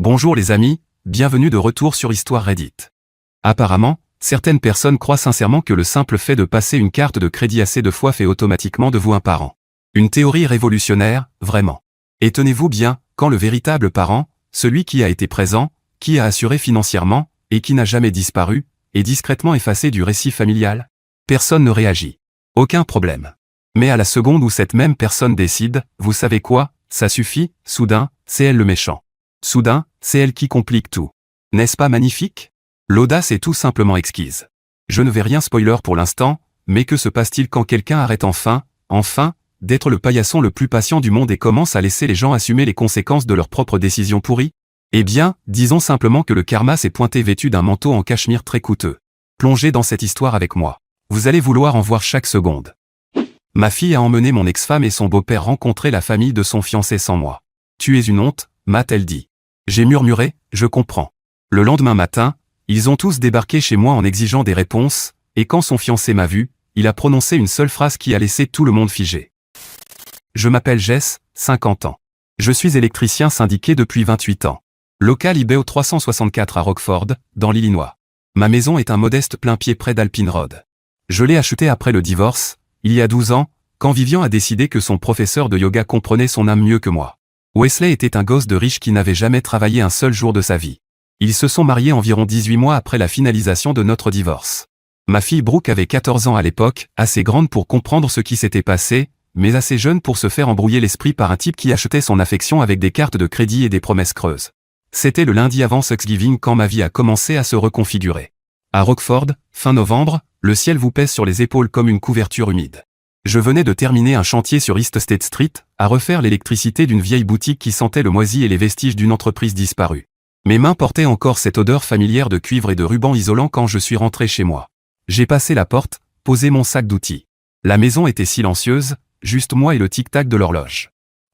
Bonjour les amis, bienvenue de retour sur Histoire Reddit. Apparemment, certaines personnes croient sincèrement que le simple fait de passer une carte de crédit assez de fois fait automatiquement de vous un parent. Une théorie révolutionnaire, vraiment. Et tenez-vous bien, quand le véritable parent, celui qui a été présent, qui a assuré financièrement, et qui n'a jamais disparu, est discrètement effacé du récit familial, personne ne réagit. Aucun problème. Mais à la seconde où cette même personne décide, vous savez quoi, ça suffit, soudain, c'est elle le méchant. Soudain, c'est elle qui complique tout. N'est-ce pas magnifique? L'audace est tout simplement exquise. Je ne vais rien spoiler pour l'instant, mais que se passe-t-il quand quelqu'un arrête enfin, d'être le paillasson le plus patient du monde et commence à laisser les gens assumer les conséquences de leurs propres décisions pourries? Eh bien, disons simplement que le karma s'est pointé vêtu d'un manteau en cachemire très coûteux. Plongez dans cette histoire avec moi. Vous allez vouloir en voir chaque seconde. Ma fille a emmené mon ex-femme et son beau-père rencontrer la famille de son fiancé sans moi. Tu es une honte, m'a-t-elle dit. J'ai murmuré, je comprends. Le lendemain matin, ils ont tous débarqué chez moi en exigeant des réponses, et quand son fiancé m'a vu, il a prononcé une seule phrase qui a laissé tout le monde figé. Je m'appelle Jess, 50 ans. Je suis électricien syndiqué depuis 28 ans. Local IBO 364 à Rockford, dans l'Illinois. Ma maison est un modeste plain-pied près d'Alpine Road. Je l'ai achetée après le divorce, il y a 12 ans, quand Vivian a décidé que son professeur de yoga comprenait son âme mieux que moi. Wesley était un gosse de riche qui n'avait jamais travaillé un seul jour de sa vie. Ils se sont mariés environ 18 mois après la finalisation de notre divorce. Ma fille Brooke avait 14 ans à l'époque, assez grande pour comprendre ce qui s'était passé, mais assez jeune pour se faire embrouiller l'esprit par un type qui achetait son affection avec des cartes de crédit et des promesses creuses. C'était le lundi avant Thanksgiving quand ma vie a commencé à se reconfigurer. À Rockford, fin novembre, le ciel vous pèse sur les épaules comme une couverture humide. Je venais de terminer un chantier sur East State Street, à refaire l'électricité d'une vieille boutique qui sentait le moisi et les vestiges d'une entreprise disparue. Mes mains portaient encore cette odeur familière de cuivre et de ruban isolant quand je suis rentré chez moi. J'ai passé la porte, posé mon sac d'outils. La maison était silencieuse, juste moi et le tic-tac de l'horloge.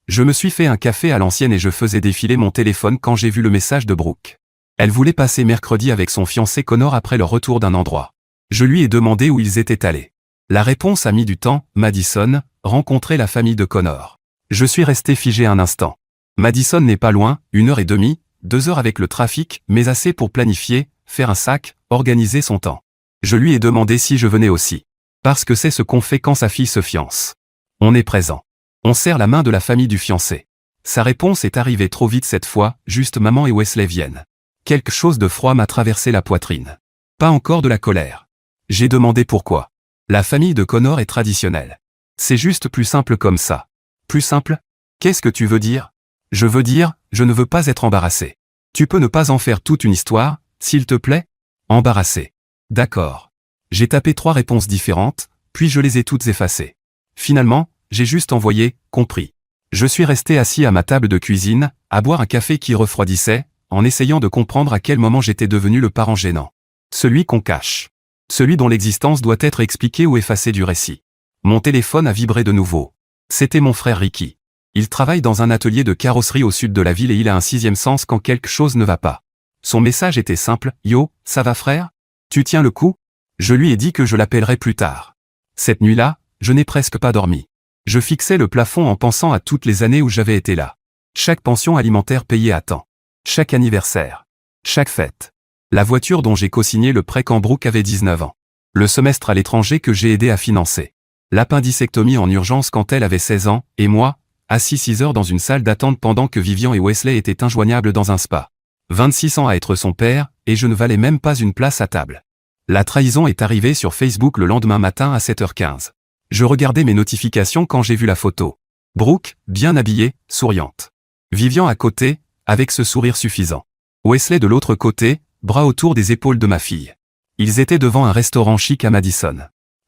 Je me suis fait un café à l'ancienne et je faisais défiler mon téléphone quand j'ai vu le message de Brooke. Elle voulait passer mercredi avec son fiancé Connor après leur retour d'un endroit. Je lui ai demandé où ils étaient allés. La réponse a mis du temps, Madison, rencontrer la famille de Connor. Je suis resté figé un instant. Madison n'est pas loin, 1h30, 2 heures avec le trafic, mais assez pour planifier, faire un sac, organiser son temps. Je lui ai demandé si je venais aussi. Parce que c'est ce qu'on fait quand sa fille se fiance. On est présent. On serre la main de la famille du fiancé. Sa réponse est arrivée trop vite cette fois, juste maman et Wesley viennent. Quelque chose de froid m'a traversé la poitrine. Pas encore de la colère. J'ai demandé pourquoi. La famille de Connor est traditionnelle. C'est juste plus simple comme ça. Plus simple? Qu'est-ce que tu veux dire? Je veux dire, je ne veux pas être embarrassé. Tu peux ne pas en faire toute une histoire, s'il te plaît? Embarrassé. D'accord. J'ai tapé 3 réponses différentes, puis je les ai toutes effacées. Finalement, j'ai juste envoyé, compris. Je suis resté assis à ma table de cuisine, à boire un café qui refroidissait, en essayant de comprendre à quel moment j'étais devenu le parent gênant. Celui qu'on cache. Celui dont l'existence doit être expliquée ou effacée du récit. Mon téléphone a vibré de nouveau. C'était mon frère Ricky. Il travaille dans un atelier de carrosserie au sud de la ville et il a un 6e sens quand quelque chose ne va pas. Son message était simple, « Yo, ça va frère? Tu tiens le coup ?» Je lui ai dit que je l'appellerais plus tard. Cette nuit-là, je n'ai presque pas dormi. Je fixais le plafond en pensant à toutes les années où j'avais été là. Chaque pension alimentaire payée à temps. Chaque anniversaire. Chaque fête. La voiture dont j'ai co-signé le prêt quand Brooke avait 19 ans. Le semestre à l'étranger que j'ai aidé à financer. L'appendicectomie en urgence quand elle avait 16 ans, et moi, assis 6 heures dans une salle d'attente pendant que Vivian et Wesley étaient injoignables dans un spa. 26 ans à être son père, et je ne valais même pas une place à table. La trahison est arrivée sur Facebook le lendemain matin à 7h15. Je regardais mes notifications quand j'ai vu la photo. Brooke, bien habillée, souriante. Vivian à côté, avec ce sourire suffisant. Wesley de l'autre côté, bras autour des épaules de ma fille. Ils étaient devant un restaurant chic à Madison.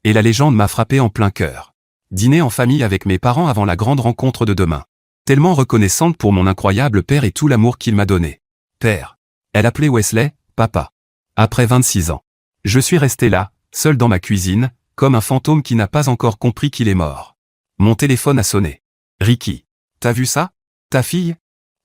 Et la légende m'a frappé en plein cœur. Dîner en famille avec mes parents avant la grande rencontre de demain. Tellement reconnaissante pour mon incroyable père et tout l'amour qu'il m'a donné. Père. Elle appelait Wesley, papa. Après 26 ans. Je suis resté là, seul dans ma cuisine, comme un fantôme qui n'a pas encore compris qu'il est mort. Mon téléphone a sonné. Ricky. T'as vu ça? Ta fille?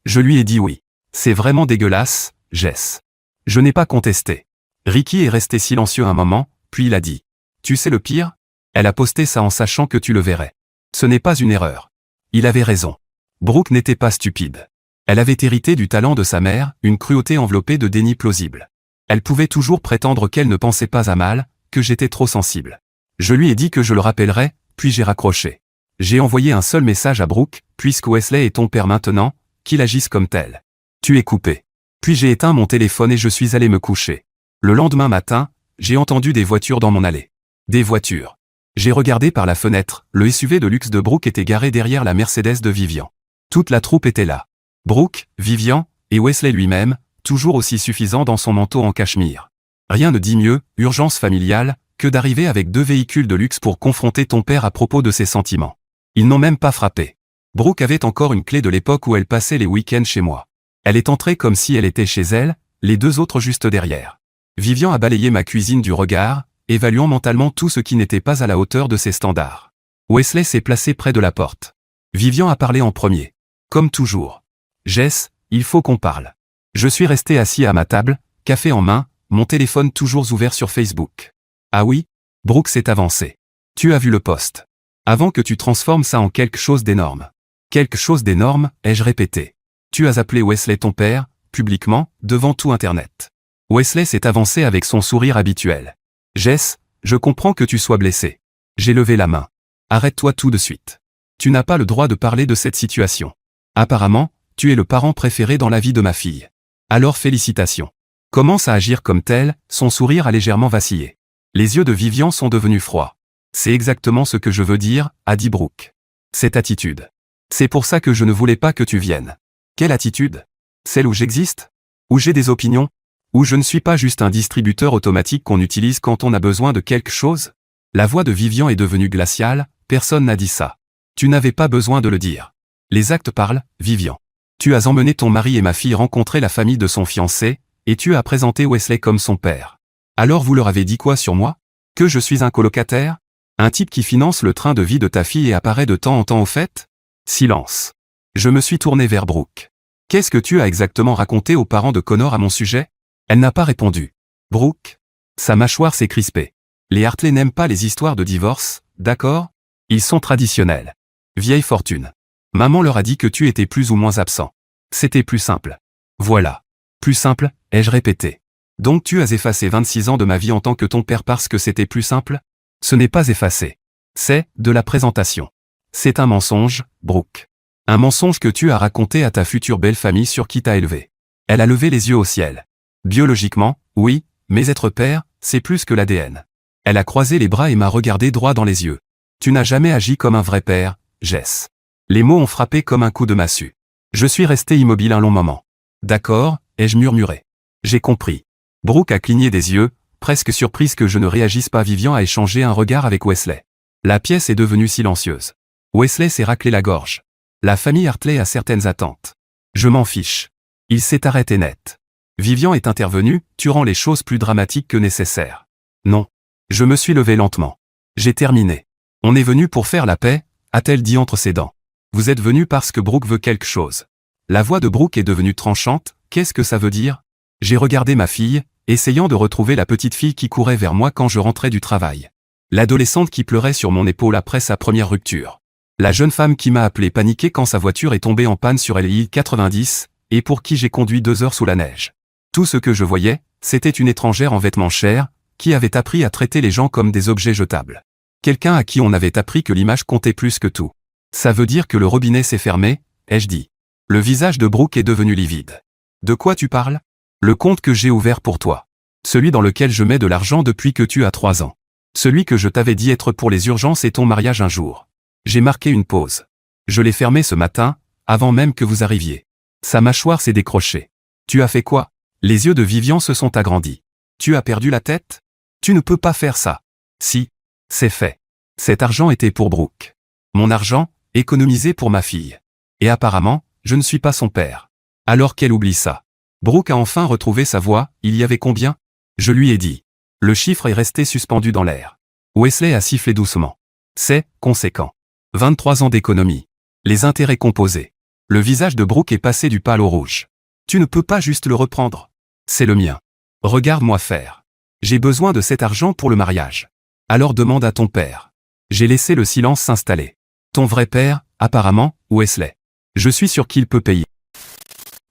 Je lui ai dit oui. C'est vraiment dégueulasse, Jess. Je n'ai pas contesté. Ricky est resté silencieux un moment, puis il a dit. Tu sais le pire? Elle a posté ça en sachant que tu le verrais. Ce n'est pas une erreur. Il avait raison. Brooke n'était pas stupide. Elle avait hérité du talent de sa mère, une cruauté enveloppée de déni plausible. Elle pouvait toujours prétendre qu'elle ne pensait pas à mal, que j'étais trop sensible. Je lui ai dit que je le rappellerais, puis j'ai raccroché. J'ai envoyé un seul message à Brooke, puisque Wesley est ton père maintenant, qu'il agisse comme tel. Tu es coupé. Puis j'ai éteint mon téléphone et je suis allé me coucher. Le lendemain matin, j'ai entendu des voitures dans mon allée. Des voitures. J'ai regardé par la fenêtre, le SUV de luxe de Brooke était garé derrière la Mercedes de Vivian. Toute la troupe était là. Brooke, Vivian, et Wesley lui-même, toujours aussi suffisant dans son manteau en cachemire. Rien ne dit mieux, urgence familiale, que d'arriver avec 2 véhicules de luxe pour confronter ton père à propos de ses sentiments. Ils n'ont même pas frappé. Brooke avait encore une clé de l'époque où elle passait les week-ends chez moi. Elle est entrée comme si elle était chez elle, les 2 autres juste derrière. Vivian a balayé ma cuisine du regard, évaluant mentalement tout ce qui n'était pas à la hauteur de ses standards. Wesley s'est placé près de la porte. Vivian a parlé en premier. Comme toujours. Jess, il faut qu'on parle. Je suis resté assis à ma table, café en main, mon téléphone toujours ouvert sur Facebook. Ah oui? Brooke s'est avancé. Tu as vu le post. Avant que tu transformes ça en quelque chose d'énorme. Quelque chose d'énorme, ai-je répété. Tu as appelé Wesley ton père, publiquement, devant tout Internet. Wesley s'est avancé avec son sourire habituel. Jess, je comprends que tu sois blessé. J'ai levé la main. Arrête-toi tout de suite. Tu n'as pas le droit de parler de cette situation. Apparemment, tu es le parent préféré dans la vie de ma fille. Alors félicitations. Commence à agir comme tel, son sourire a légèrement vacillé. Les yeux de Vivian sont devenus froids. C'est exactement ce que je veux dire, a dit Brooke. Cette attitude. C'est pour ça que je ne voulais pas que tu viennes. Quelle attitude? Celle où j'existe? Où j'ai des opinions? Où je ne suis pas juste un distributeur automatique qu'on utilise quand on a besoin de quelque chose? La voix de Vivian est devenue glaciale, personne n'a dit ça. Tu n'avais pas besoin de le dire. Les actes parlent, Vivian. Tu as emmené ton mari et ma fille rencontrer la famille de son fiancé, et tu as présenté Wesley comme son père. Alors vous leur avez dit quoi sur moi? Que je suis un colocataire? Un type qui finance le train de vie de ta fille et apparaît de temps en temps aux fêtes? Silence. Je me suis tourné vers Brooke. Qu'est-ce que tu as exactement raconté aux parents de Connor à mon sujet? Elle n'a pas répondu. Brooke? Sa mâchoire s'est crispée. Les Hartley n'aiment pas les histoires de divorce, d'accord? Ils sont traditionnels. Vieille fortune. Maman leur a dit que tu étais plus ou moins absent. C'était plus simple. Voilà. Plus simple, ai-je répété. Donc tu as effacé 26 ans de ma vie en tant que ton père parce que c'était plus simple? Ce n'est pas effacé. C'est de la présentation. C'est un mensonge, Brooke. Un mensonge que tu as raconté à ta future belle famille sur qui t'as élevé. Elle a levé les yeux au ciel. Biologiquement, oui, mais être père, c'est plus que l'ADN. Elle a croisé les bras et m'a regardé droit dans les yeux. Tu n'as jamais agi comme un vrai père, Jess. Les mots ont frappé comme un coup de massue. Je suis resté immobile un long moment. D'accord, ai-je murmuré. J'ai compris. Brooke a cligné des yeux, presque surprise que je ne réagisse pas. Vivian a échangé un regard avec Wesley. La pièce est devenue silencieuse. Wesley s'est raclé la gorge. La famille Hartley a certaines attentes. Je m'en fiche. Il s'est arrêté net. Vivian est intervenu, tu rends les choses plus dramatiques que nécessaire. Non. Je me suis levé lentement. J'ai terminé. On est venu pour faire la paix, a-t-elle dit entre ses dents. Vous êtes venu parce que Brooke veut quelque chose. La voix de Brooke est devenue tranchante, qu'est-ce que ça veut dire? J'ai regardé ma fille, essayant de retrouver la petite fille qui courait vers moi quand je rentrais du travail. L'adolescente qui pleurait sur mon épaule après sa première rupture. La jeune femme qui m'a appelé paniquée quand sa voiture est tombée en panne sur l'île 90, et pour qui j'ai conduit 2 heures sous la neige. Tout ce que je voyais, c'était une étrangère en vêtements chers, qui avait appris à traiter les gens comme des objets jetables. Quelqu'un à qui on avait appris que l'image comptait plus que tout. Ça veut dire que le robinet s'est fermé, ai-je dit. Le visage de Brooke est devenu livide. De quoi tu parles? Le compte que j'ai ouvert pour toi. Celui dans lequel je mets de l'argent depuis que tu as 3 ans. Celui que je t'avais dit être pour les urgences et ton mariage un jour. J'ai marqué une pause. Je l'ai fermé ce matin, avant même que vous arriviez. Sa mâchoire s'est décrochée. Tu as fait quoi? Les yeux de Vivian se sont agrandis. Tu as perdu la tête? Tu ne peux pas faire ça. Si. C'est fait. Cet argent était pour Brooke. Mon argent, économisé pour ma fille. Et apparemment, je ne suis pas son père. Alors qu'elle oublie ça. Brooke a enfin retrouvé sa voix, il y avait combien? Je lui ai dit. Le chiffre est resté suspendu dans l'air. Wesley a sifflé doucement. C'est conséquent. 23 ans d'économie. Les intérêts composés. Le visage de Brooke est passé du pâle au rouge. Tu ne peux pas juste le reprendre. C'est le mien. Regarde-moi faire. J'ai besoin de cet argent pour le mariage. Alors demande à ton père. J'ai laissé le silence s'installer. Ton vrai père, apparemment, Wesley. Je suis sûr qu'il peut payer.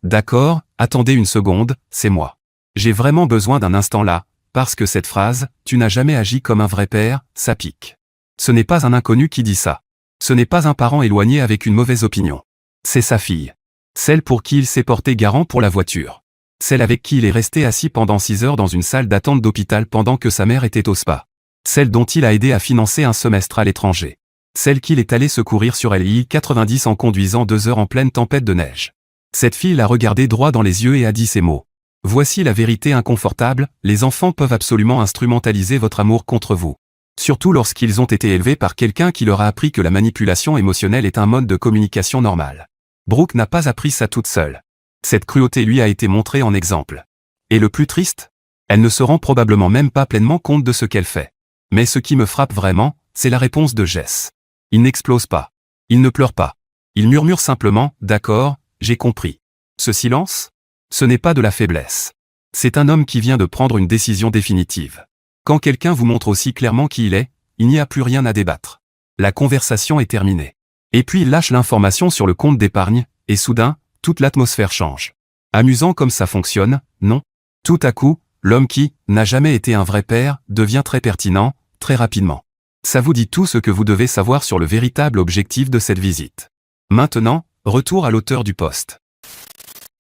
D'accord, attendez une seconde, c'est moi. J'ai vraiment besoin d'un instant là, parce que cette phrase, tu n'as jamais agi comme un vrai père, ça pique. Ce n'est pas un inconnu qui dit ça. Ce n'est pas un parent éloigné avec une mauvaise opinion. C'est sa fille. Celle pour qui il s'est porté garant pour la voiture. Celle avec qui il est resté assis pendant 6 heures dans une salle d'attente d'hôpital pendant que sa mère était au spa. Celle dont il a aidé à financer un semestre à l'étranger. Celle qu'il est allé secourir sur LI 90 en conduisant 2 heures en pleine tempête de neige. Cette fille l'a regardé droit dans les yeux et a dit ces mots. Voici la vérité inconfortable, les enfants peuvent absolument instrumentaliser votre amour contre vous. Surtout lorsqu'ils ont été élevés par quelqu'un qui leur a appris que la manipulation émotionnelle est un mode de communication normal. Brooke n'a pas appris ça toute seule. Cette cruauté lui a été montrée en exemple. Et le plus triste, elle ne se rend probablement même pas pleinement compte de ce qu'elle fait. Mais ce qui me frappe vraiment, c'est la réponse de Jess. Il n'explose pas. Il ne pleure pas. Il murmure simplement, d'accord, j'ai compris. Ce silence? Ce n'est pas de la faiblesse. C'est un homme qui vient de prendre une décision définitive. Quand quelqu'un vous montre aussi clairement qui il est, il n'y a plus rien à débattre. La conversation est terminée. Et puis il lâche l'information sur le compte d'épargne, et soudain, toute l'atmosphère change. Amusant comme ça fonctionne, non? Tout à coup, l'homme qui n'a jamais été un vrai père devient très pertinent, très rapidement. Ça vous dit tout ce que vous devez savoir sur le véritable objectif de cette visite. Maintenant, retour à l'auteur du post.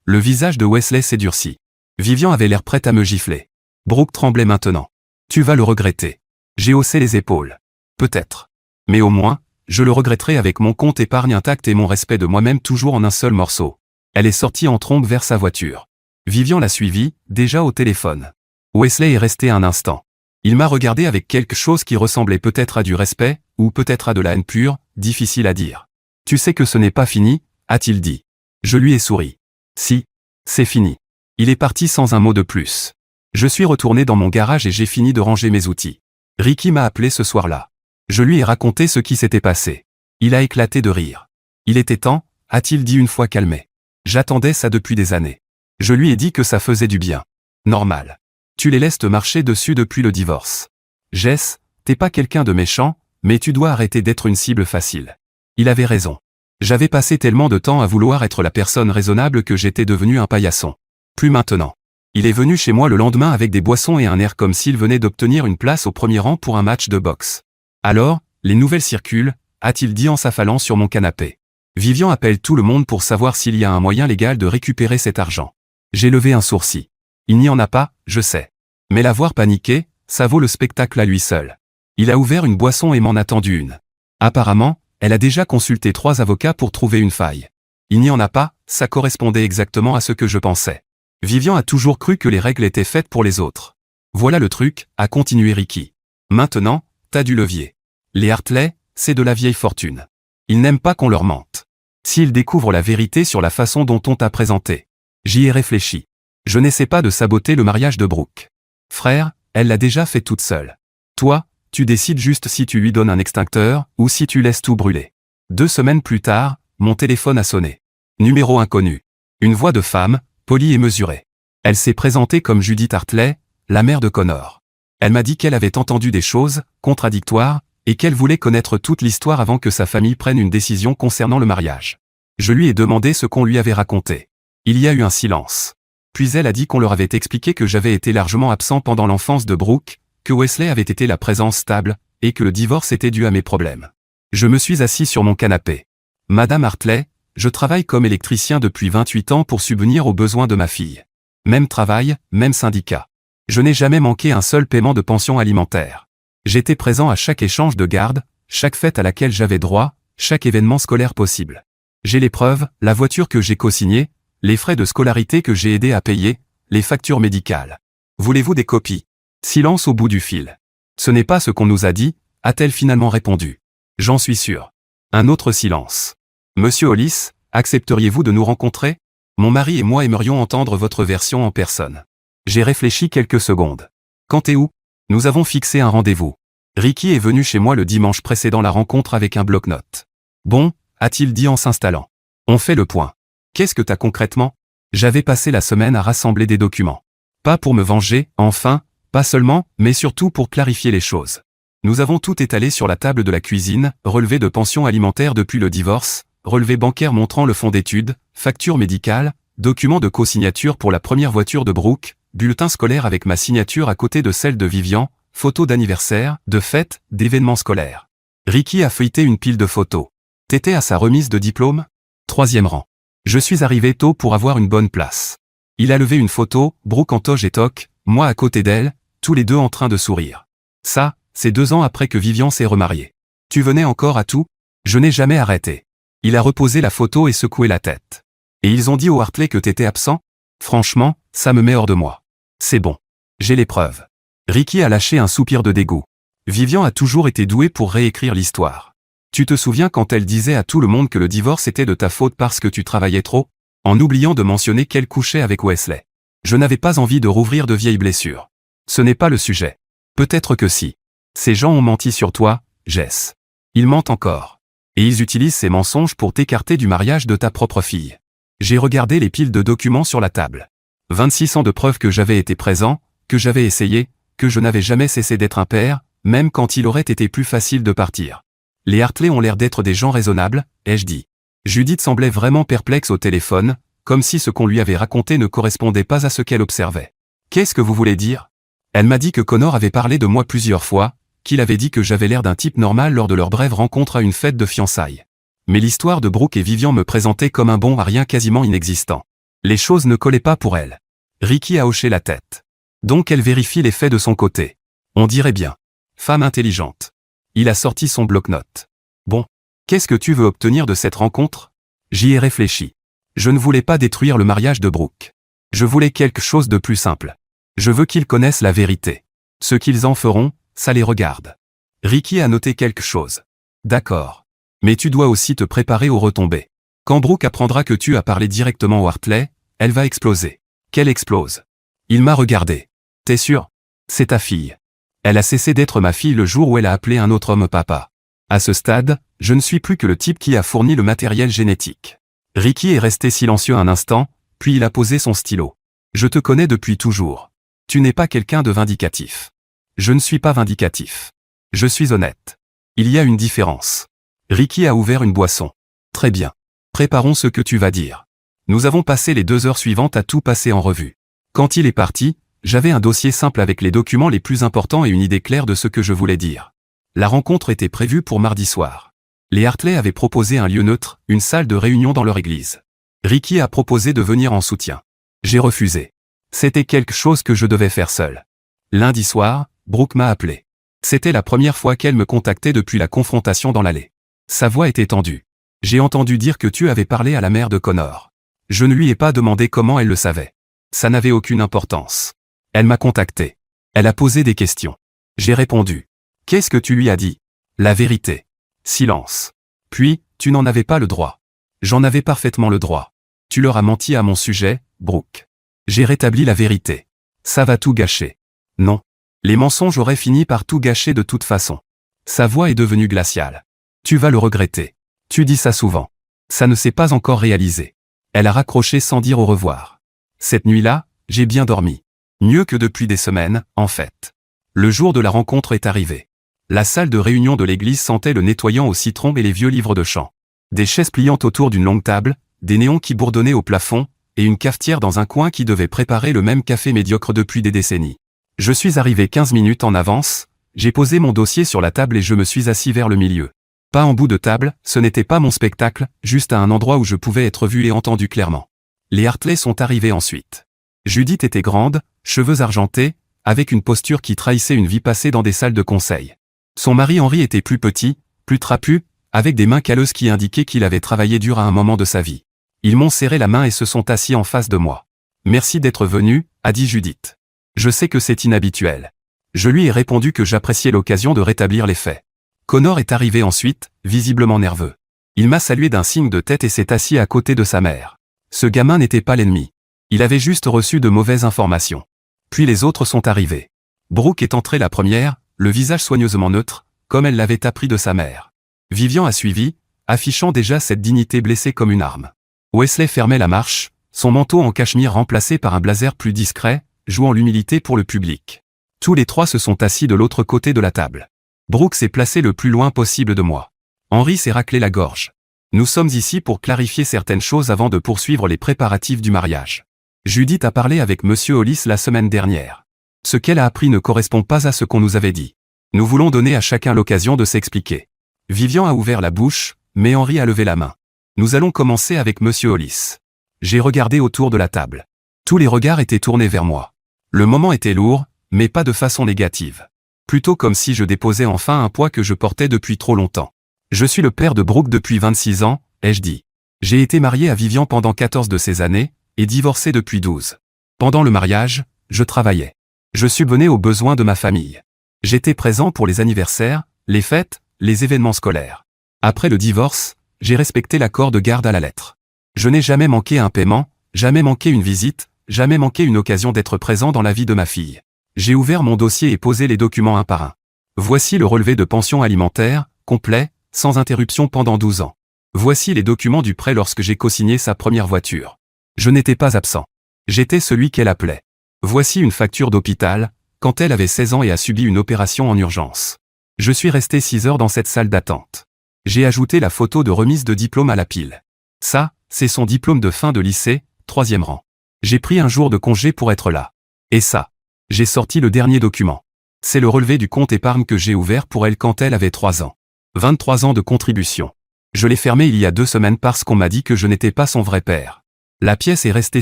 Le visage de Wesley s'est durci. Vivian avait l'air prête à me gifler. Brooke tremblait maintenant. Tu vas le regretter. J'ai haussé les épaules. Peut-être. Mais au moins, je le regretterai avec mon compte épargne intact et mon respect de moi-même toujours en un seul morceau. Elle est sortie en trombe vers sa voiture. Vivian l'a suivie, déjà au téléphone. Wesley est resté un instant. Il m'a regardé avec quelque chose qui ressemblait peut-être à du respect, ou peut-être à de la haine pure, difficile à dire. Tu sais que ce n'est pas fini, a-t-il dit. Je lui ai souri. Si, c'est fini. Il est parti sans un mot de plus. Je suis retourné dans mon garage et j'ai fini de ranger mes outils. Ricky m'a appelé ce soir-là. Je lui ai raconté ce qui s'était passé. Il a éclaté de rire. Il était temps, a-t-il dit une fois calmé. J'attendais ça depuis des années. Je lui ai dit que ça faisait du bien. Normal. Tu les laisses te marcher dessus depuis le divorce. Jess, t'es pas quelqu'un de méchant, mais tu dois arrêter d'être une cible facile. Il avait raison. J'avais passé tellement de temps à vouloir être la personne raisonnable que j'étais devenu un paillasson. Plus maintenant. Il est venu chez moi le lendemain avec des boissons et un air comme s'il venait d'obtenir une place au premier rang pour un match de boxe. Alors, les nouvelles circulent, a-t-il dit en s'affalant sur mon canapé. Vivian appelle tout le monde pour savoir s'il y a un moyen légal de récupérer cet argent. J'ai levé un sourcil. Il n'y en a pas, je sais. Mais l'avoir paniqué, ça vaut le spectacle à lui seul. Il a ouvert une boisson et m'en a tendu une. Apparemment, elle a déjà consulté 3 avocats pour trouver une faille. Il n'y en a pas, ça correspondait exactement à ce que je pensais. Vivian a toujours cru que les règles étaient faites pour les autres. Voilà le truc, a continué Ricky. Maintenant, t'as du levier. Les Hartley, c'est de la vieille fortune. Ils n'aiment pas qu'on leur mente. S'ils découvrent la vérité sur la façon dont on t'a présenté. J'y ai réfléchi. Je n'essaie pas de saboter le mariage de Brooke. Frère, elle l'a déjà fait toute seule. Toi, tu décides juste si tu lui donnes un extincteur ou si tu laisses tout brûler. 2 semaines plus tard, mon téléphone a sonné. Numéro inconnu. Une voix de femme, polie et mesurée. Elle s'est présentée comme Judith Hartley, la mère de Connor. Elle m'a dit qu'elle avait entendu des choses contradictoires et qu'elle voulait connaître toute l'histoire avant que sa famille prenne une décision concernant le mariage. Je lui ai demandé ce qu'on lui avait raconté. Il y a eu un silence. Puis elle a dit qu'on leur avait expliqué que j'avais été largement absent pendant l'enfance de Brooke, que Wesley avait été la présence stable, et que le divorce était dû à mes problèmes. Je me suis assis sur mon canapé. Madame Hartley, je travaille comme électricien depuis 28 ans pour subvenir aux besoins de ma fille. Même travail, même syndicat. Je n'ai jamais manqué un seul paiement de pension alimentaire. J'étais présent à chaque échange de garde, chaque fête à laquelle j'avais droit, chaque événement scolaire possible. J'ai les preuves, la voiture que j'ai co-signée, les frais de scolarité que j'ai aidé à payer, les factures médicales. Voulez-vous des copies? Silence au bout du fil. Ce n'est pas ce qu'on nous a dit, a-t-elle finalement répondu. J'en suis sûr. Un autre silence. Monsieur Hollis, accepteriez-vous de nous rencontrer? Mon mari et moi aimerions entendre votre version en personne. J'ai réfléchi quelques secondes. Quand et où? Nous avons fixé un rendez-vous. Ricky est venu chez moi le dimanche précédant la rencontre avec un bloc-notes. Bon, a-t-il dit en s'installant. On fait le point. Qu'est-ce que t'as concrètement? J'avais passé la semaine à rassembler des documents. Pas pour me venger, enfin, pas seulement, mais surtout pour clarifier les choses. Nous avons tout étalé sur la table de la cuisine, relevé de pension alimentaire depuis le divorce, relevé bancaire montrant le fonds d'études, facture médicale, document de co-signature pour la première voiture de Brooke, bulletin scolaire avec ma signature à côté de celle de Vivian, photos d'anniversaire, de fêtes, d'événements scolaires. Ricky a feuilleté une pile de photos. T'étais à sa remise de diplôme? 3e rang. Je suis arrivé tôt pour avoir une bonne place. Il a levé une photo, Brooke en toge et toque, moi à côté d'elle, tous les deux en train de sourire. Ça, c'est 2 ans après que Vivian s'est remariée. Tu venais encore à tout? Je n'ai jamais arrêté. Il a reposé la photo et secoué la tête. Et ils ont dit au Hartley que t'étais absent? Franchement, ça me met hors de moi. C'est bon. J'ai les preuves. Ricky a lâché un soupir de dégoût. Vivian a toujours été douée pour réécrire l'histoire. Tu te souviens quand elle disait à tout le monde que le divorce était de ta faute parce que tu travaillais trop? En oubliant de mentionner qu'elle couchait avec Wesley. Je n'avais pas envie de rouvrir de vieilles blessures. Ce n'est pas le sujet. Peut-être que si. Ces gens ont menti sur toi, Jess. Ils mentent encore. Et ils utilisent ces mensonges pour t'écarter du mariage de ta propre fille. J'ai regardé les piles de documents sur la table. 26 ans de preuves que j'avais été présent, que j'avais essayé, que je n'avais jamais cessé d'être un père, même quand il aurait été plus facile de partir. Les Hartley ont l'air d'être des gens raisonnables, ai-je dit. Judith semblait vraiment perplexe au téléphone, comme si ce qu'on lui avait raconté ne correspondait pas à ce qu'elle observait. Qu'est-ce que vous voulez dire? Elle m'a dit que Connor avait parlé de moi plusieurs fois, qu'il avait dit que j'avais l'air d'un type normal lors de leur brève rencontre à une fête de fiançailles. Mais l'histoire de Brooke et Vivian me présentait comme un bon à rien quasiment inexistant. Les choses ne collaient pas pour elle. Ricky a hoché la tête. Donc elle vérifie les faits de son côté. On dirait bien. Femme intelligente. Il a sorti son bloc-notes. Bon. Qu'est-ce que tu veux obtenir de cette rencontre? J'y ai réfléchi. Je ne voulais pas détruire le mariage de Brooke. Je voulais quelque chose de plus simple. Je veux qu'ils connaissent la vérité. Ce qu'ils en feront, ça les regarde. Ricky a noté quelque chose. D'accord. Mais tu dois aussi te préparer aux retombées. Quand Brooke apprendra que tu as parlé directement au Hartley, elle va exploser. Qu'elle explose. Il m'a regardé. T'es sûr? C'est ta fille. Elle a cessé d'être ma fille le jour où elle a appelé un autre homme papa. À ce stade, je ne suis plus que le type qui a fourni le matériel génétique. Ricky est resté silencieux un instant, puis il a posé son stylo. Je te connais depuis toujours. Tu n'es pas quelqu'un de vindicatif. Je ne suis pas vindicatif. Je suis honnête. Il y a une différence. Ricky a ouvert une boisson. Très bien. Préparons ce que tu vas dire. Nous avons passé les 2 heures suivantes à tout passer en revue. Quand il est parti, j'avais un dossier simple avec les documents les plus importants et une idée claire de ce que je voulais dire. La rencontre était prévue pour mardi soir. Les Hartley avaient proposé un lieu neutre, une salle de réunion dans leur église. Ricky a proposé de venir en soutien. J'ai refusé. C'était quelque chose que je devais faire seul. Lundi soir, Brooke m'a appelé. C'était la première fois qu'elle me contactait depuis la confrontation dans l'allée. Sa voix était tendue. J'ai entendu dire que tu avais parlé à la mère de Connor. Je ne lui ai pas demandé comment elle le savait. Ça n'avait aucune importance. Elle m'a contacté. Elle a posé des questions. J'ai répondu. Qu'est-ce que tu lui as dit? La vérité. Silence. Puis, tu n'en avais pas le droit. J'en avais parfaitement le droit. Tu leur as menti à mon sujet, Brooke. J'ai rétabli la vérité. Ça va tout gâcher. Non. Les mensonges auraient fini par tout gâcher de toute façon. Sa voix est devenue glaciale. Tu vas le regretter. Tu dis ça souvent. Ça ne s'est pas encore réalisé. Elle a raccroché sans dire au revoir. Cette nuit-là, j'ai bien dormi. Mieux que depuis des semaines, en fait. Le jour de la rencontre est arrivé. La salle de réunion de l'église sentait le nettoyant au citron et les vieux livres de chant. Des chaises pliantes autour d'une longue table, des néons qui bourdonnaient au plafond, et une cafetière dans un coin qui devait préparer le même café médiocre depuis des décennies. Je suis arrivé 15 minutes en avance, j'ai posé mon dossier sur la table et je me suis assis vers le milieu. Pas en bout de table, ce n'était pas mon spectacle, juste à un endroit où je pouvais être vu et entendu clairement. Les Hartley sont arrivés ensuite. Judith était grande, cheveux argentés, avec une posture qui trahissait une vie passée dans des salles de conseil. Son mari Henri était plus petit, plus trapu, avec des mains calleuses qui indiquaient qu'il avait travaillé dur à un moment de sa vie. Ils m'ont serré la main et se sont assis en face de moi. « Merci d'être venu », a dit Judith. « Je sais que c'est inhabituel. » Je lui ai répondu que j'appréciais l'occasion de rétablir les faits. Connor est arrivé ensuite, visiblement nerveux. Il m'a salué d'un signe de tête et s'est assis à côté de sa mère. Ce gamin n'était pas l'ennemi. Il avait juste reçu de mauvaises informations. Puis les autres sont arrivés. Brooke est entrée la première, le visage soigneusement neutre, comme elle l'avait appris de sa mère. Vivian a suivi, affichant déjà cette dignité blessée comme une arme. Wesley fermait la marche, son manteau en cachemire remplacé par un blazer plus discret, jouant l'humilité pour le public. Tous les trois se sont assis de l'autre côté de la table. Brooke s'est placé le plus loin possible de moi. Henri s'est raclé la gorge. Nous sommes ici pour clarifier certaines choses avant de poursuivre les préparatifs du mariage. Judith a parlé avec Monsieur Hollis la semaine dernière. Ce qu'elle a appris ne correspond pas à ce qu'on nous avait dit. Nous voulons donner à chacun l'occasion de s'expliquer. Vivian a ouvert la bouche, mais Henri a levé la main. Nous allons commencer avec Monsieur Hollis. J'ai regardé autour de la table. Tous les regards étaient tournés vers moi. Le moment était lourd, mais pas de façon négative. Plutôt comme si je déposais enfin un poids que je portais depuis trop longtemps. Je suis le père de Brooke depuis 26 ans, ai-je dit. J'ai été marié à Vivian pendant 14 de ces années, et divorcé depuis 12. Pendant le mariage, je travaillais. Je subvenais aux besoins de ma famille. J'étais présent pour les anniversaires, les fêtes, les événements scolaires. Après le divorce, j'ai respecté l'accord de garde à la lettre. Je n'ai jamais manqué un paiement, jamais manqué une visite, jamais manqué une occasion d'être présent dans la vie de ma fille. J'ai ouvert mon dossier et posé les documents un par un. Voici le relevé de pension alimentaire, complet, sans interruption pendant 12 ans. Voici les documents du prêt lorsque j'ai co-signé sa première voiture. Je n'étais pas absent. J'étais celui qu'elle appelait. Voici une facture d'hôpital, quand elle avait 16 ans et a subi une opération en urgence. Je suis resté 6 heures dans cette salle d'attente. J'ai ajouté la photo de remise de diplôme à la pile. Ça, c'est son diplôme de fin de lycée, 3e rang. J'ai pris un jour de congé pour être là. Et ça, j'ai sorti le dernier document. C'est le relevé du compte épargne que j'ai ouvert pour elle quand elle avait 3 ans. 23 ans de contribution. Je l'ai fermé il y a 2 semaines parce qu'on m'a dit que je n'étais pas son vrai père. La pièce est restée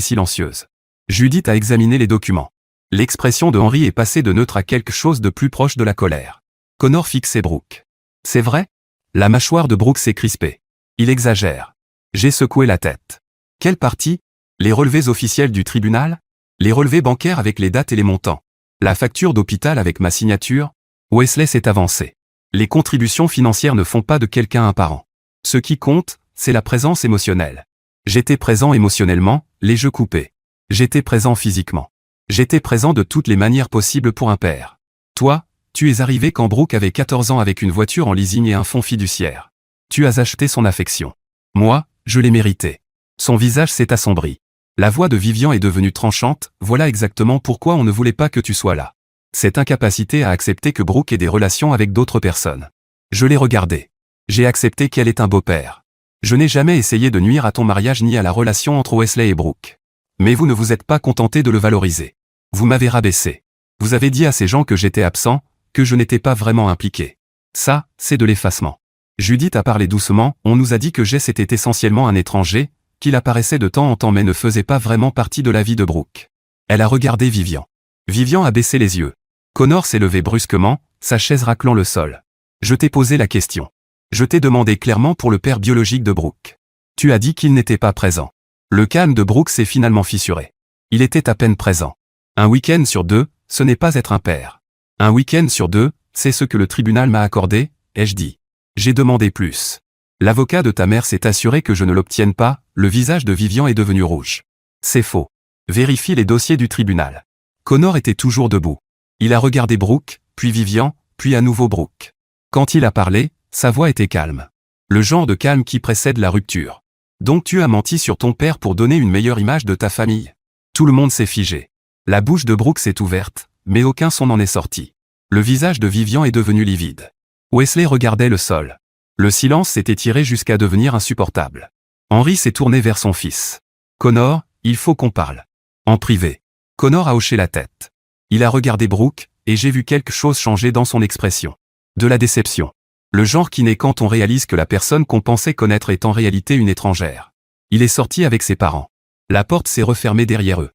silencieuse. Judith a examiné les documents. L'expression de Henri est passée de neutre à quelque chose de plus proche de la colère. Connor fixait Brooke. C'est vrai? La mâchoire de Brooke s'est crispée. Il exagère. J'ai secoué la tête. Quelle partie? Les relevés officiels du tribunal? Les relevés bancaires avec les dates et les montants? La facture d'hôpital avec ma signature? Wesley s'est avancé. Les contributions financières ne font pas de quelqu'un un parent. Ce qui compte, c'est la présence émotionnelle. J'étais présent émotionnellement, les jeux coupés. J'étais présent physiquement. J'étais présent de toutes les manières possibles pour un père. Toi, tu es arrivé quand Brooke avait 14 ans avec une voiture en leasing et un fonds fiduciaire. Tu as acheté son affection. Moi, je l'ai mérité. Son visage s'est assombri. La voix de Vivian est devenue tranchante, voilà exactement pourquoi on ne voulait pas que tu sois là. Cette incapacité à accepter que Brooke ait des relations avec d'autres personnes. Je l'ai regardé. J'ai accepté qu'elle est un beau-père. Je n'ai jamais essayé de nuire à ton mariage ni à la relation entre Wesley et Brooke. Mais vous ne vous êtes pas contenté de le valoriser. Vous m'avez rabaissé. Vous avez dit à ces gens que j'étais absent, que je n'étais pas vraiment impliqué. Ça, c'est de l'effacement. Judith a parlé doucement, on nous a dit que Jess était essentiellement un étranger, qu'il apparaissait de temps en temps mais ne faisait pas vraiment partie de la vie de Brooke. Elle a regardé Vivian. Vivian a baissé les yeux. Connor s'est levé brusquement, sa chaise raclant le sol. Je t'ai posé la question. Je t'ai demandé clairement pour le père biologique de Brooke. Tu as dit qu'il n'était pas présent. Le calme de Brooke s'est finalement fissuré. Il était à peine présent. Un week-end sur 2, ce n'est pas être un père. Un week-end sur 2, c'est ce que le tribunal m'a accordé, ai-je dit. J'ai demandé plus. L'avocat de ta mère s'est assuré que je ne l'obtienne pas, le visage de Vivian est devenu rouge. C'est faux. Vérifie les dossiers du tribunal. Connor était toujours debout. Il a regardé Brooke, puis Vivian, puis à nouveau Brooke. Quand il a parlé, sa voix était calme. Le genre de calme qui précède la rupture. Donc tu as menti sur ton père pour donner une meilleure image de ta famille. Tout le monde s'est figé. La bouche de Brooke s'est ouverte, mais aucun son n'en est sorti. Le visage de Vivian est devenu livide. Wesley regardait le sol. Le silence s'est étiré jusqu'à devenir insupportable. Henri s'est tourné vers son fils. Connor, il faut qu'on parle. En privé. Connor a hoché la tête. Il a regardé Brooke, et j'ai vu quelque chose changer dans son expression. De la déception. Le genre qui naît quand on réalise que la personne qu'on pensait connaître est en réalité une étrangère. Il est sorti avec ses parents. La porte s'est refermée derrière eux.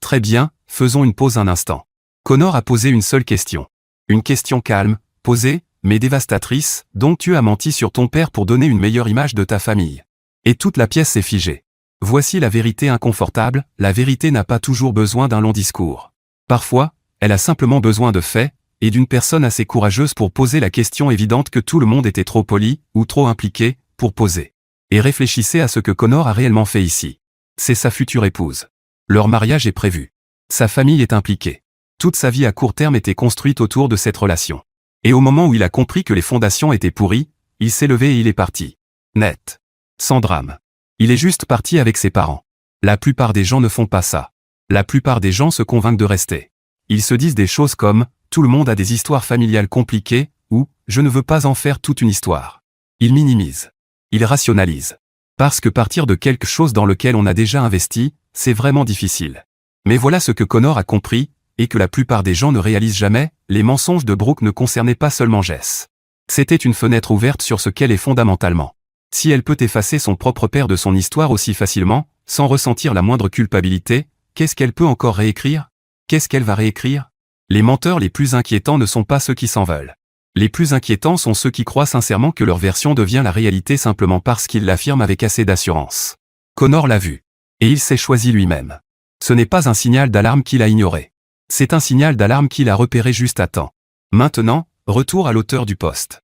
Très bien, faisons une pause un instant. Connor a posé une seule question. Une question calme, posée, mais dévastatrice, donc tu as menti sur ton père pour donner une meilleure image de ta famille. Et toute la pièce s'est figée. Voici la vérité inconfortable, la vérité n'a pas toujours besoin d'un long discours. Parfois, elle a simplement besoin de faits, et d'une personne assez courageuse pour poser la question évidente que tout le monde était trop poli, ou trop impliqué, pour poser. Et réfléchissez à ce que Connor a réellement fait ici. C'est sa future épouse. Leur mariage est prévu. Sa famille est impliquée. Toute sa vie à court terme était construite autour de cette relation. Et au moment où il a compris que les fondations étaient pourries, il s'est levé et il est parti. Net. Sans drame. Il est juste parti avec ses parents. La plupart des gens ne font pas ça. La plupart des gens se convainquent de rester. Ils se disent des choses comme « tout le monde a des histoires familiales compliquées » ou « je ne veux pas en faire toute une histoire ». Ils minimisent. Il rationalise. Parce que partir de quelque chose dans lequel on a déjà investi, c'est vraiment difficile. Mais voilà ce que Connor a compris, et que la plupart des gens ne réalisent jamais, les mensonges de Brooke ne concernaient pas seulement Jess. C'était une fenêtre ouverte sur ce qu'elle est fondamentalement. Si elle peut effacer son propre père de son histoire aussi facilement, sans ressentir la moindre culpabilité, qu'est-ce qu'elle peut encore réécrire? Qu'est-ce qu'elle va réécrire? Les menteurs les plus inquiétants ne sont pas ceux qui s'en veulent. Les plus inquiétants sont ceux qui croient sincèrement que leur version devient la réalité simplement parce qu'ils l'affirment avec assez d'assurance. Connor l'a vu. Et il s'est choisi lui-même. Ce n'est pas un signal d'alarme qu'il a ignoré. C'est un signal d'alarme qu'il a repéré juste à temps. Maintenant, retour à l'auteur du post.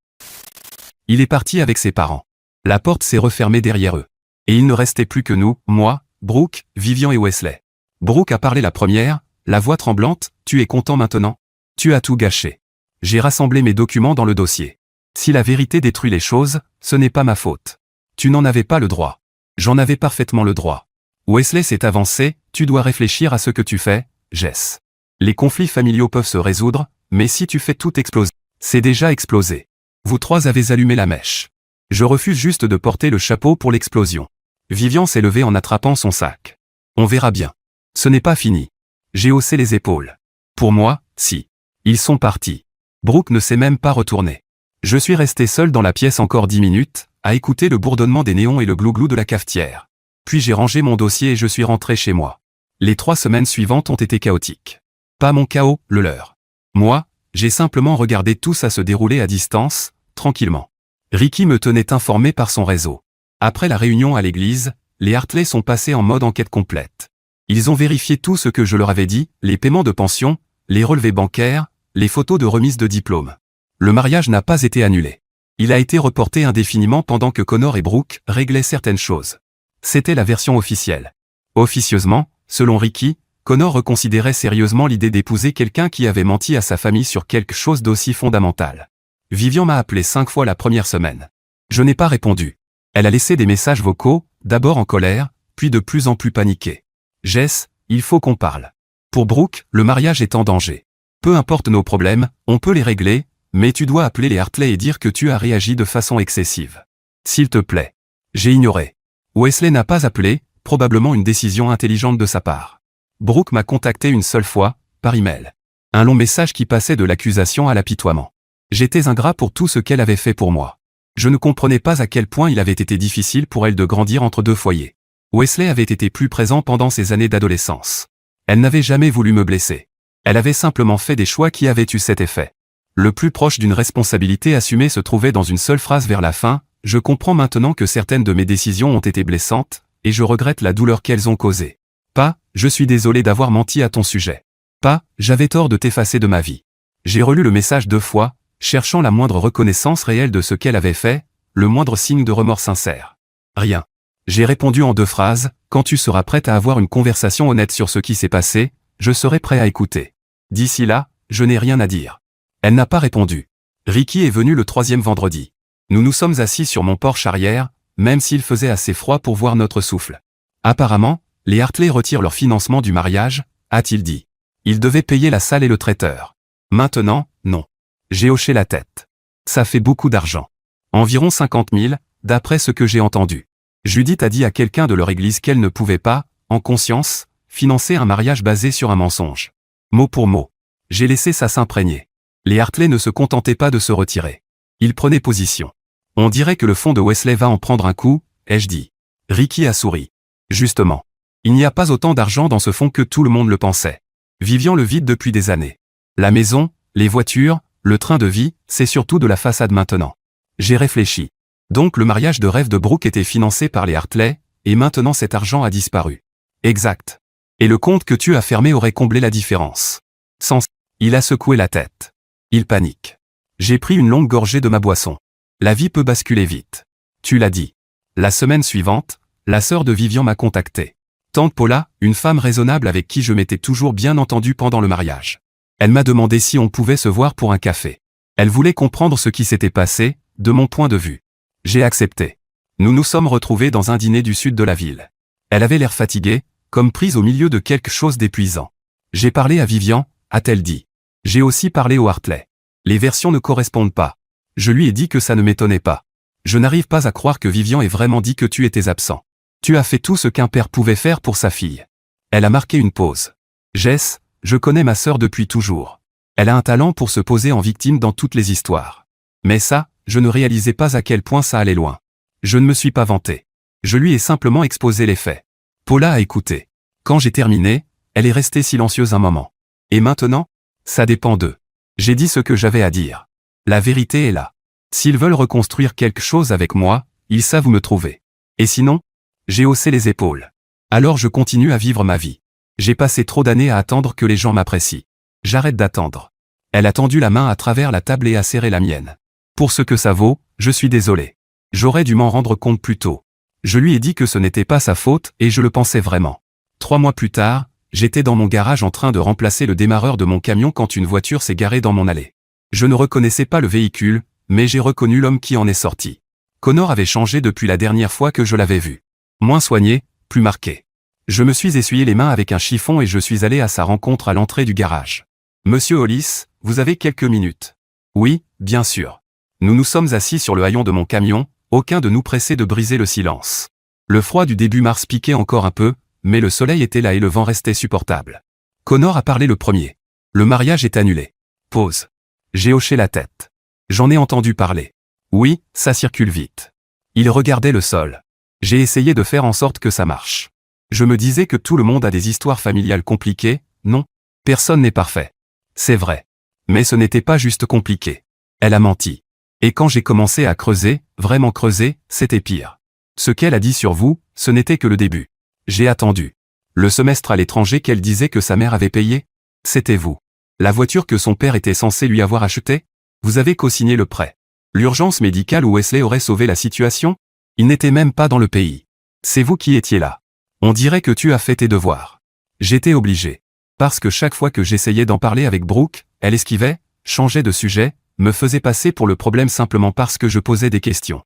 Il est parti avec ses parents. La porte s'est refermée derrière eux. Et il ne restait plus que nous, moi, Brooke, Vivian et Wesley. Brooke a parlé la première, la voix tremblante, « Tu es content maintenant? Tu as tout gâché. J'ai rassemblé mes documents dans le dossier. Si la vérité détruit les choses, ce n'est pas ma faute. Tu n'en avais pas le droit. J'en avais parfaitement le droit. » Wesley s'est avancé, « Tu dois réfléchir à ce que tu fais, Jess. Les conflits familiaux peuvent se résoudre, mais si tu fais tout exploser, c'est déjà explosé. Vous trois avez allumé la mèche. Je refuse juste de porter le chapeau pour l'explosion. » Vivian s'est levée en attrapant son sac. « On verra bien. Ce n'est pas fini. » J'ai haussé les épaules. Pour moi, si. Ils sont partis. Brooke ne s'est même pas retourné. Je suis resté seul dans la pièce encore 10 minutes, à écouter le bourdonnement des néons et le glouglou de la cafetière. Puis j'ai rangé mon dossier et je suis rentré chez moi. Les 3 semaines suivantes ont été chaotiques. Pas mon chaos, le leur. Moi, j'ai simplement regardé tout ça se dérouler à distance, tranquillement. Ricky me tenait informé par son réseau. Après la réunion à l'église, les Hartley sont passés en mode enquête complète. Ils ont vérifié tout ce que je leur avais dit, les paiements de pension, les relevés bancaires, les photos de remise de diplôme. Le mariage n'a pas été annulé. Il a été reporté indéfiniment pendant que Connor et Brooke réglaient certaines choses. C'était la version officielle. Officieusement, selon Ricky, Connor reconsidérait sérieusement l'idée d'épouser quelqu'un qui avait menti à sa famille sur quelque chose d'aussi fondamental. Vivian m'a appelé 5 fois la première semaine. Je n'ai pas répondu. Elle a laissé des messages vocaux, d'abord en colère, puis de plus en plus paniquée. « Jess, il faut qu'on parle. Pour Brooke, le mariage est en danger. Peu importe nos problèmes, on peut les régler, mais tu dois appeler les Hartley et dire que tu as réagi de façon excessive. S'il te plaît. » J'ai ignoré. Wesley n'a pas appelé, probablement une décision intelligente de sa part. Brooke m'a contacté une seule fois, par email. Un long message qui passait de l'accusation à l'apitoiement. J'étais ingrat pour tout ce qu'elle avait fait pour moi. Je ne comprenais pas à quel point il avait été difficile pour elle de grandir entre 2 foyers. Wesley avait été plus présent pendant ses années d'adolescence. Elle n'avait jamais voulu me blesser. Elle avait simplement fait des choix qui avaient eu cet effet. Le plus proche d'une responsabilité assumée se trouvait dans une seule phrase vers la fin, « Je comprends maintenant que certaines de mes décisions ont été blessantes, et je regrette la douleur qu'elles ont causée. Pas, je suis désolé d'avoir menti à ton sujet. Pas, j'avais tort de t'effacer de ma vie. » J'ai relu le message 2 fois, cherchant la moindre reconnaissance réelle de ce qu'elle avait fait, le moindre signe de remords sincère. Rien. J'ai répondu en 2 phrases, « Quand tu seras prête à avoir une conversation honnête sur ce qui s'est passé, je serai prêt à écouter. D'ici là, je n'ai rien à dire. » Elle n'a pas répondu. Ricky est venu le 3e vendredi. Nous nous sommes assis sur mon porche arrière, même s'il faisait assez froid pour voir notre souffle. Apparemment, les Hartley retirent leur financement du mariage, a-t-il dit. Ils devaient payer la salle et le traiteur. Maintenant, non. J'ai hoché la tête. Ça fait beaucoup d'argent. Environ 50 000, d'après ce que j'ai entendu. Judith a dit à quelqu'un de leur église qu'elle ne pouvait pas, en conscience, financer un mariage basé sur un mensonge. Mot pour mot. J'ai laissé ça s'imprégner. Les Hartley ne se contentaient pas de se retirer. Ils prenaient position. On dirait que le fonds de Wesley va en prendre un coup, ai-je dit. Ricky a souri. Justement. Il n'y a pas autant d'argent dans ce fonds que tout le monde le pensait. Vivian le vide depuis des années. La maison, les voitures, le train de vie, c'est surtout de la façade maintenant. J'ai réfléchi. Donc le mariage de rêve de Brooke était financé par les Hartley, et maintenant cet argent a disparu. Exact. Et le compte que tu as fermé aurait comblé la différence. Sans... Il a secoué la tête. Il panique. J'ai pris une longue gorgée de ma boisson. La vie peut basculer vite. Tu l'as dit. La semaine suivante, la sœur de Vivian m'a contacté. Tante Paula, une femme raisonnable avec qui je m'étais toujours bien entendu pendant le mariage. Elle m'a demandé si on pouvait se voir pour un café. Elle voulait comprendre ce qui s'était passé, de mon point de vue. J'ai accepté. Nous nous sommes retrouvés dans un dîner du sud de la ville. Elle avait l'air fatiguée, comme prise au milieu de quelque chose d'épuisant. J'ai parlé à Vivian, a-t-elle dit. J'ai aussi parlé au Hartley. Les versions ne correspondent pas. Je lui ai dit que ça ne m'étonnait pas. Je n'arrive pas à croire que Vivian ait vraiment dit que tu étais absent. Tu as fait tout ce qu'un père pouvait faire pour sa fille. Elle a marqué une pause. Jess, je connais ma sœur depuis toujours. Elle a un talent pour se poser en victime dans toutes les histoires. Mais ça, je ne réalisais pas à quel point ça allait loin. Je ne me suis pas vanté. Je lui ai simplement exposé les faits. Paula a écouté. Quand j'ai terminé, elle est restée silencieuse un moment. Et maintenant? Ça dépend d'eux. J'ai dit ce que j'avais à dire. La vérité est là. S'ils veulent reconstruire quelque chose avec moi, ils savent où me trouver. Et sinon? J'ai haussé les épaules. Alors je continue à vivre ma vie. J'ai passé trop d'années à attendre que les gens m'apprécient. J'arrête d'attendre. Elle a tendu la main à travers la table et a serré la mienne. Pour ce que ça vaut, je suis désolé. J'aurais dû m'en rendre compte plus tôt. Je lui ai dit que ce n'était pas sa faute et je le pensais vraiment. 3 mois plus tard, j'étais dans mon garage en train de remplacer le démarreur de mon camion quand une voiture s'est garée dans mon allée. Je ne reconnaissais pas le véhicule, mais j'ai reconnu l'homme qui en est sorti. Connor avait changé depuis la dernière fois que je l'avais vu. Moins soigné, plus marqué. Je me suis essuyé les mains avec un chiffon et je suis allé à sa rencontre à l'entrée du garage. Monsieur Hollis, vous avez quelques minutes? Oui, bien sûr. Nous nous sommes assis sur le haillon de mon camion, aucun de nous pressé de briser le silence. Le froid du début mars piquait encore un peu, mais le soleil était là et le vent restait supportable. Connor a parlé le premier. Le mariage est annulé. Pause. J'ai hoché la tête. J'en ai entendu parler. Oui, ça circule vite. Il regardait le sol. J'ai essayé de faire en sorte que ça marche. Je me disais que tout le monde a des histoires familiales compliquées, non? Personne n'est parfait. C'est vrai. Mais ce n'était pas juste compliqué. Elle a menti. Et quand j'ai commencé à creuser, vraiment creuser, c'était pire. Ce qu'elle a dit sur vous, ce n'était que le début. J'ai attendu. Le semestre à l'étranger qu'elle disait que sa mère avait payé? C'était vous. La voiture que son père était censé lui avoir achetée? Vous avez co-signé le prêt. L'urgence médicale où Wesley aurait sauvé la situation? Il n'était même pas dans le pays. C'est vous qui étiez là. On dirait que tu as fait tes devoirs. J'étais obligé. Parce que chaque fois que j'essayais d'en parler avec Brooke, elle esquivait, changeait de sujet, me faisait passer pour le problème simplement parce que je posais des questions.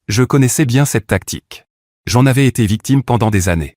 Je connaissais bien cette tactique. J'en avais été victime pendant des années.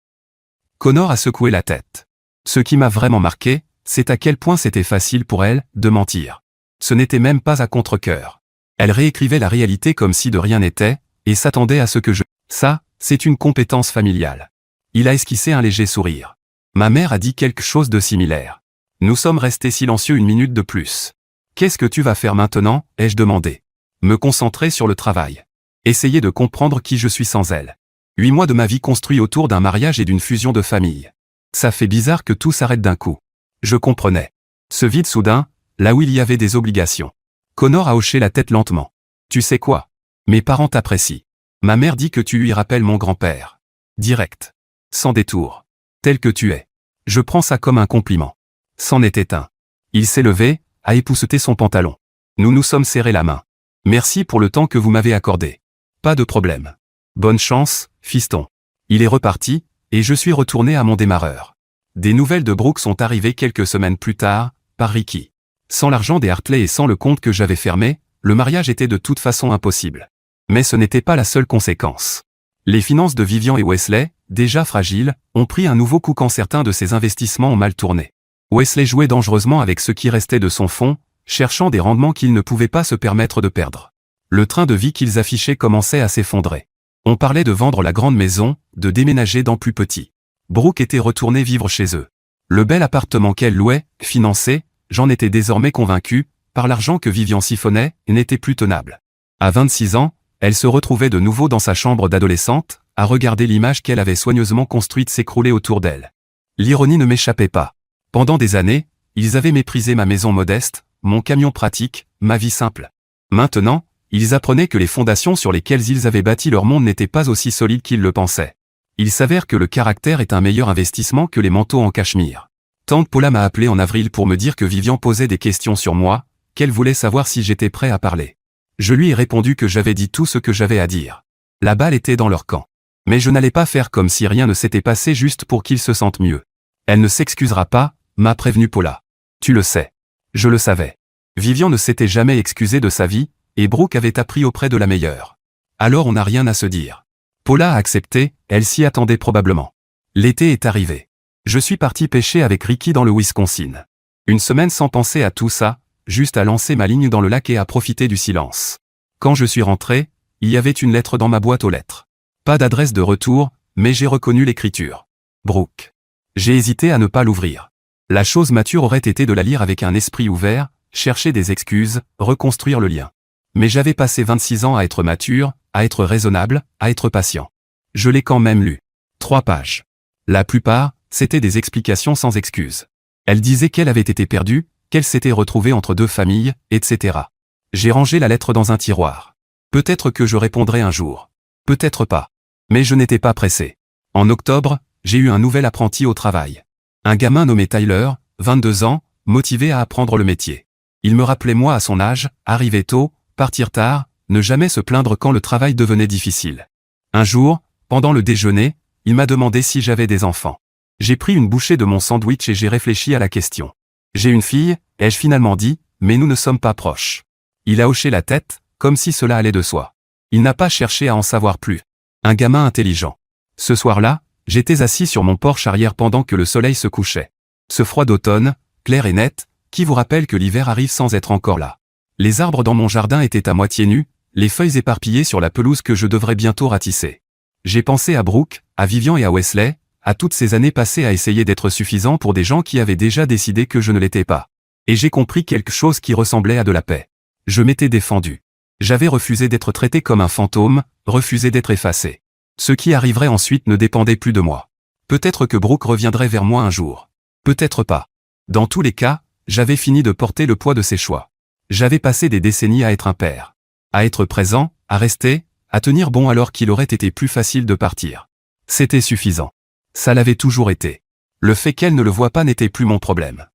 Connor a secoué la tête. Ce qui m'a vraiment marqué, c'est à quel point c'était facile pour elle de mentir. Ce n'était même pas à contre-cœur. Elle réécrivait la réalité comme si de rien n'était, et s'attendait à ce que je... Ça, c'est une compétence familiale. Il a esquissé un léger sourire. Ma mère a dit quelque chose de similaire. Nous sommes restés silencieux une minute de plus. Qu'est-ce que tu vas faire maintenant? Ai-je demandé. Me concentrer sur le travail. Essayer de comprendre qui je suis sans elle. 8 mois de ma vie construits autour d'un mariage et d'une fusion de famille. Ça fait bizarre que tout s'arrête d'un coup. Je comprenais. Ce vide soudain, là où il y avait des obligations. Connor a hoché la tête lentement. Tu sais quoi? Mes parents t'apprécient. Ma mère dit que tu lui rappelles mon grand-père. Direct. Sans détour. Tel que tu es. Je prends ça comme un compliment. C'en était un. Il s'est levé, a épousseté son pantalon. Nous nous sommes serrés la main. Merci pour le temps que vous m'avez accordé. Pas de problème. Bonne chance, fiston. Il est reparti, et je suis retourné à mon démarreur. Des nouvelles de Brooke sont arrivées quelques semaines plus tard, par Ricky. Sans l'argent des Hartley et sans le compte que j'avais fermé, le mariage était de toute façon impossible. Mais ce n'était pas la seule conséquence. Les finances de Vivian et Wesley, déjà fragiles, ont pris un nouveau coup quand certains de ses investissements ont mal tourné. Wesley jouait dangereusement avec ce qui restait de son fonds, cherchant des rendements qu'il ne pouvait pas se permettre de perdre. Le train de vie qu'ils affichaient commençait à s'effondrer. On parlait de vendre la grande maison, de déménager dans plus petit. Brooke était retournée vivre chez eux. Le bel appartement qu'elle louait, financé, j'en étais désormais convaincu, par l'argent que Vivian siphonnait, n'était plus tenable. À 26 ans, elle se retrouvait de nouveau dans sa chambre d'adolescente, à regarder l'image qu'elle avait soigneusement construite s'écrouler autour d'elle. L'ironie ne m'échappait pas. Pendant des années, ils avaient méprisé ma maison modeste, mon camion pratique, ma vie simple. Maintenant, ils apprenaient que les fondations sur lesquelles ils avaient bâti leur monde n'étaient pas aussi solides qu'ils le pensaient. Il s'avère que le caractère est un meilleur investissement que les manteaux en cachemire. Tante Paula m'a appelé en avril pour me dire que Vivian posait des questions sur moi, qu'elle voulait savoir si j'étais prêt à parler. Je lui ai répondu que j'avais dit tout ce que j'avais à dire. La balle était dans leur camp. Mais je n'allais pas faire comme si rien ne s'était passé juste pour qu'ils se sentent mieux. Elle ne s'excusera pas, m'a prévenu Paula. Tu le sais. Je le savais. Vivian ne s'était jamais excusée de sa vie, et Brooke avait appris auprès de la meilleure. Alors on n'a rien à se dire. Paula a accepté, elle s'y attendait probablement. L'été est arrivé. Je suis parti pêcher avec Ricky dans le Wisconsin. Une semaine sans penser à tout ça, juste à lancer ma ligne dans le lac et à profiter du silence. Quand je suis rentré, il y avait une lettre dans ma boîte aux lettres. Pas d'adresse de retour, mais j'ai reconnu l'écriture. Brooke. J'ai hésité à ne pas l'ouvrir. La chose mature aurait été de la lire avec un esprit ouvert, chercher des excuses, reconstruire le lien. Mais j'avais passé 26 ans à être mature, à être raisonnable, à être patient. Je l'ai quand même lu. 3 pages. La plupart, c'était des explications sans excuses. Elle disait qu'elle avait été perdue, qu'elle s'était retrouvée entre 2 familles, etc. J'ai rangé la lettre dans un tiroir. Peut-être que je répondrai un jour. Peut-être pas. Mais je n'étais pas pressé. En octobre, j'ai eu un nouvel apprenti au travail. Un gamin nommé Tyler, 22 ans, motivé à apprendre le métier. Il me rappelait moi à son âge, arriver tôt, partir tard, ne jamais se plaindre quand le travail devenait difficile. Un jour, pendant le déjeuner, il m'a demandé si j'avais des enfants. J'ai pris une bouchée de mon sandwich et j'ai réfléchi à la question. J'ai une fille, ai-je finalement dit, mais nous ne sommes pas proches. Il a hoché la tête, comme si cela allait de soi. Il n'a pas cherché à en savoir plus. Un gamin intelligent. Ce soir-là, j'étais assis sur mon porche arrière pendant que le soleil se couchait. Ce froid d'automne, clair et net, qui vous rappelle que l'hiver arrive sans être encore là. Les arbres dans mon jardin étaient à moitié nus, les feuilles éparpillées sur la pelouse que je devrais bientôt ratisser. J'ai pensé à Brooke, à Vivian et à Wesley, à toutes ces années passées à essayer d'être suffisant pour des gens qui avaient déjà décidé que je ne l'étais pas. Et j'ai compris quelque chose qui ressemblait à de la paix. Je m'étais défendu. J'avais refusé d'être traité comme un fantôme, refusé d'être effacé. Ce qui arriverait ensuite ne dépendait plus de moi. Peut-être que Brooke reviendrait vers moi un jour. Peut-être pas. Dans tous les cas, j'avais fini de porter le poids de ses choix. J'avais passé des décennies à être un père. À être présent, à rester, à tenir bon alors qu'il aurait été plus facile de partir. C'était suffisant. Ça l'avait toujours été. Le fait qu'elle ne le voie pas n'était plus mon problème.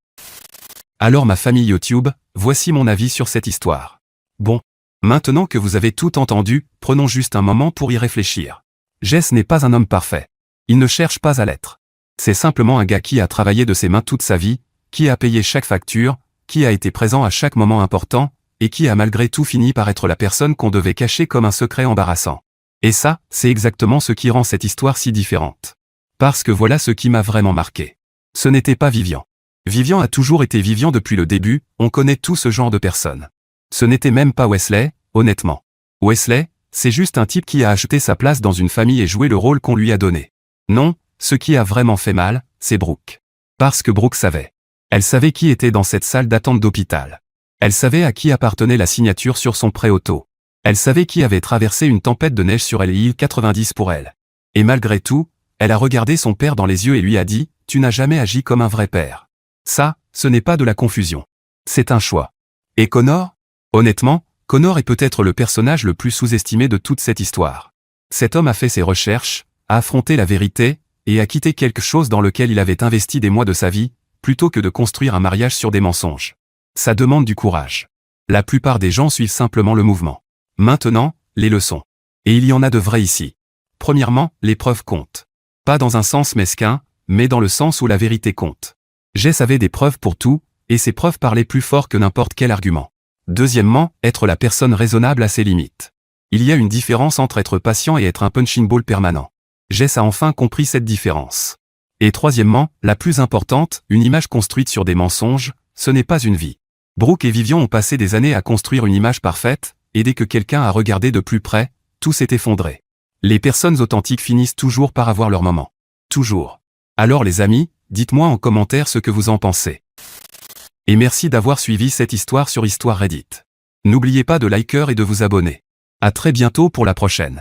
Alors ma famille YouTube, voici mon avis sur cette histoire. Bon. Maintenant que vous avez tout entendu, prenons juste un moment pour y réfléchir. Jess n'est pas un homme parfait. Il ne cherche pas à l'être. C'est simplement un gars qui a travaillé de ses mains toute sa vie, qui a payé chaque facture, qui a été présent à chaque moment important, et qui a malgré tout fini par être la personne qu'on devait cacher comme un secret embarrassant. Et ça, c'est exactement ce qui rend cette histoire si différente. Parce que voilà ce qui m'a vraiment marqué. Ce n'était pas Vivian. Vivian a toujours été Vivian depuis le début, on connaît tout ce genre de personnes. Ce n'était même pas Wesley, honnêtement. Wesley, c'est juste un type qui a acheté sa place dans une famille et joué le rôle qu'on lui a donné. Non, ce qui a vraiment fait mal, c'est Brooke. Parce que Brooke savait. Elle savait qui était dans cette salle d'attente d'hôpital. Elle savait à qui appartenait la signature sur son prêt auto. Elle savait qui avait traversé une tempête de neige sur l'île 90 pour elle. Et malgré tout, elle a regardé son père dans les yeux et lui a dit « Tu n'as jamais agi comme un vrai père. » Ça, ce n'est pas de la confusion. C'est un choix. Et Connor ? Honnêtement, Connor est peut-être le personnage le plus sous-estimé de toute cette histoire. Cet homme a fait ses recherches, a affronté la vérité, et a quitté quelque chose dans lequel il avait investi des mois de sa vie, plutôt que de construire un mariage sur des mensonges. Ça demande du courage. La plupart des gens suivent simplement le mouvement. Maintenant, les leçons. Et il y en a de vraies ici. Premièrement, les preuves comptent. Pas dans un sens mesquin, mais dans le sens où la vérité compte. Jess avait des preuves pour tout, et ces preuves parlaient plus fort que n'importe quel argument. Deuxièmement, être la personne raisonnable à ses limites. Il y a une différence entre être patient et être un punching ball permanent. Jess a enfin compris cette différence. Et troisièmement, la plus importante, une image construite sur des mensonges, ce n'est pas une vie. Brooke et Vivian ont passé des années à construire une image parfaite, et dès que quelqu'un a regardé de plus près, tout s'est effondré. Les personnes authentiques finissent toujours par avoir leur moment. Toujours. Alors les amis, dites-moi en commentaire ce que vous en pensez. Et merci d'avoir suivi cette histoire sur Histoire Reddit. N'oubliez pas de liker et de vous abonner. À très bientôt pour la prochaine.